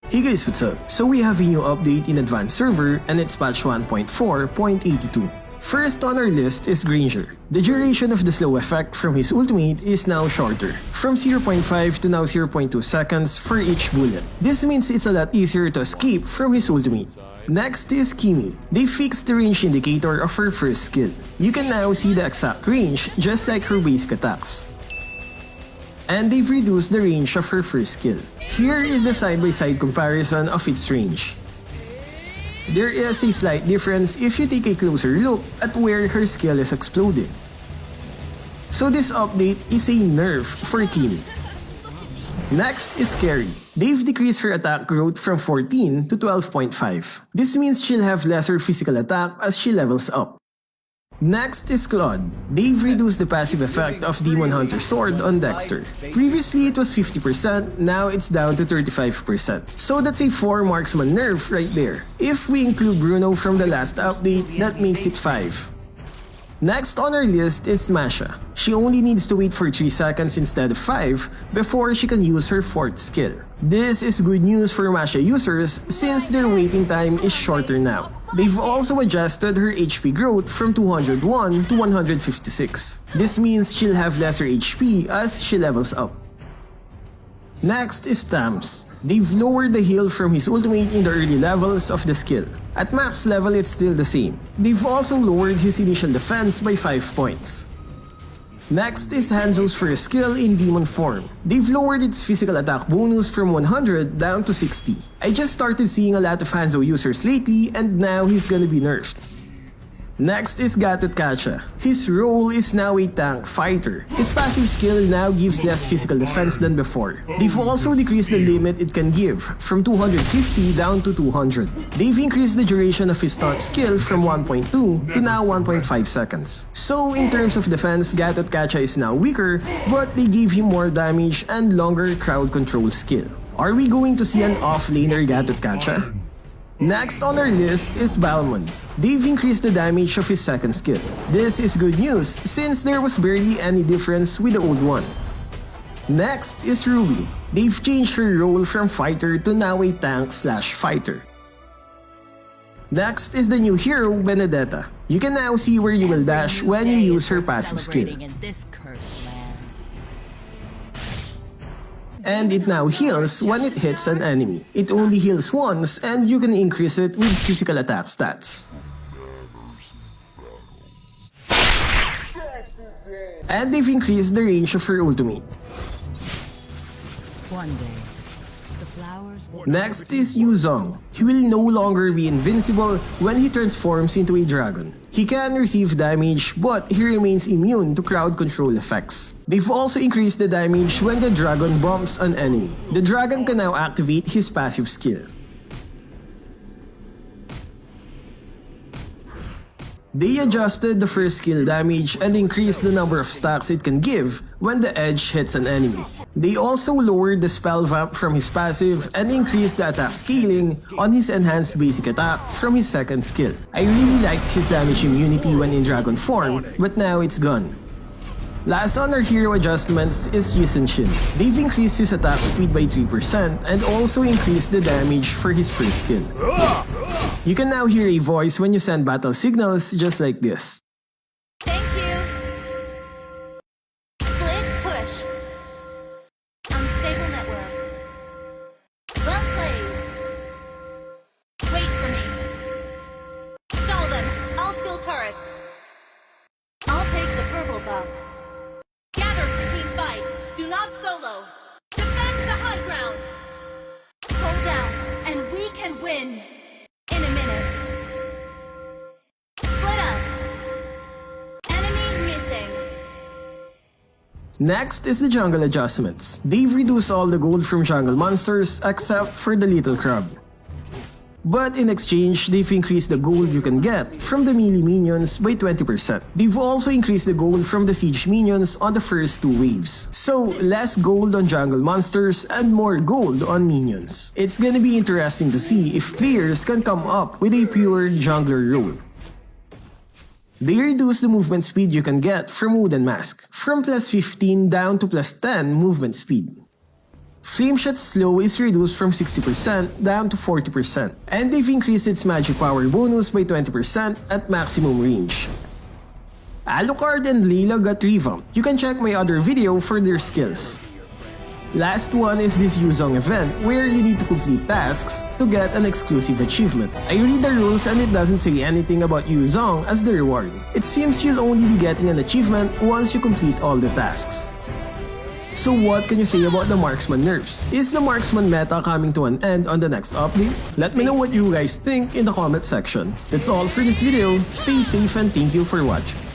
Hey guys, what's up? So we have a new update in Advanced Server and it's patch 1.4.82. First on our list is Granger. The duration of the slow effect from his ultimate is now shorter, from 0.5 to now 0.2 seconds for each bullet. This means it's a lot easier to escape from his ultimate. Next is Kimi. They fixed the range indicator of her first skill. You can now see the exact range just like her basic attacks. And they've reduced the range of her first skill. Here is the side-by-side comparison of its range. There is a slight difference if you take a closer look at where her skill is exploding. So this update is a nerf for Kimi. Next is Carry. They've decreased her attack growth from 14 to 12.5. This means she'll have lesser physical attack as she levels up. Next is Claude. They've reduced the passive effect of Demon Hunter Sword on Dexter. Previously it was 50%, now it's down to 35%. So that's a 4 Marksman nerf right there. If we include Bruno from the last update, that makes it 5. Next on our list is Masha. She only needs to wait for 3 seconds instead of 5 before she can use her 4th skill. This is good news for Masha users since their waiting time is shorter now. They've also adjusted her HP growth from 201 to 156. This means she'll have lesser HP as she levels up. Next is Tams. They've lowered the heal from his ultimate in the early levels of the skill. At max level it's still the same. They've also lowered his initial defense by 5 points. Next is Hanzo's first skill in Demon form. They've lowered its physical attack bonus from 100 down to 60. I just started seeing a lot of Hanzo users lately and now he's gonna be nerfed. Next is Gatotkacha. His role is now a tank fighter. His passive skill now gives less physical defense than before. They've also decreased the limit it can give, from 250 down to 200. They've increased the duration of his taunt skill from 1.2 to now 1.5 seconds. So in terms of defense, Gatotkacha is now weaker, but they gave him more damage and longer crowd control skill. Are we going to see an off-laner Gatotkacha? Next on our list is Balmond. They've increased the damage of his second skill. This is good news since there was barely any difference with the old one. Next is Ruby. They've changed her role from fighter to now a tank/fighter. Next is the new hero, Benedetta. You can now see where you will dash when you use her passive skill. And it now heals when it hits an enemy. It only heals once and you can increase it with physical attack stats. And they've increased the range of her ultimate. Next is Yuzong. He will no longer be invincible when he transforms into a dragon. He can receive damage, but he remains immune to crowd control effects. They've also increased the damage when the dragon bumps an enemy. The dragon can now activate his passive skill. They adjusted the first skill damage and increased the number of stacks it can give when the edge hits an enemy. They also lowered the spell vamp from his passive and increased the attack scaling on his enhanced basic attack from his second skill. I really liked his damage immunity when in dragon form, but now it's gone. Last on our hero adjustments is Yusenshin. They've increased his attack speed by 3% and also increased the damage for his first skill. You can now hear a voice when you send battle signals just like this. Thank you. Split push. Unstable network. Well played. Wait for me. Stall them. All skill turrets. I'll take the purple buff. Gather for team fight. Do not solo. Defend the high ground. Hold out, and we can win. In a minute. Split up. Enemy missing. Next is the jungle adjustments. They've reduced all the gold from jungle monsters except for the little crab. But in exchange, they've increased the gold you can get from the melee minions by 20%. They've also increased the gold from the siege minions on the first 2 waves. So, less gold on jungle monsters and more gold on minions. It's gonna be interesting to see if players can come up with a pure jungler role. They reduce the movement speed you can get from Wooden Mask, from +15 down to +10 movement speed. Flameshot's slow is reduced from 60% down to 40%, and they've increased its magic power bonus by 20% at maximum range. Alucard and Layla got revamped. You can check my other video for their skills. Last one is this Yuzong event where you need to complete tasks to get an exclusive achievement. I read the rules and it doesn't say anything about Yuzong as the reward. It seems you'll only be getting an achievement once you complete all the tasks. So what can you say about the Marksman nerfs? Is the Marksman meta coming to an end on the next update? Let me know what you guys think in the comment section. That's all for this video. Stay safe and thank you for watching.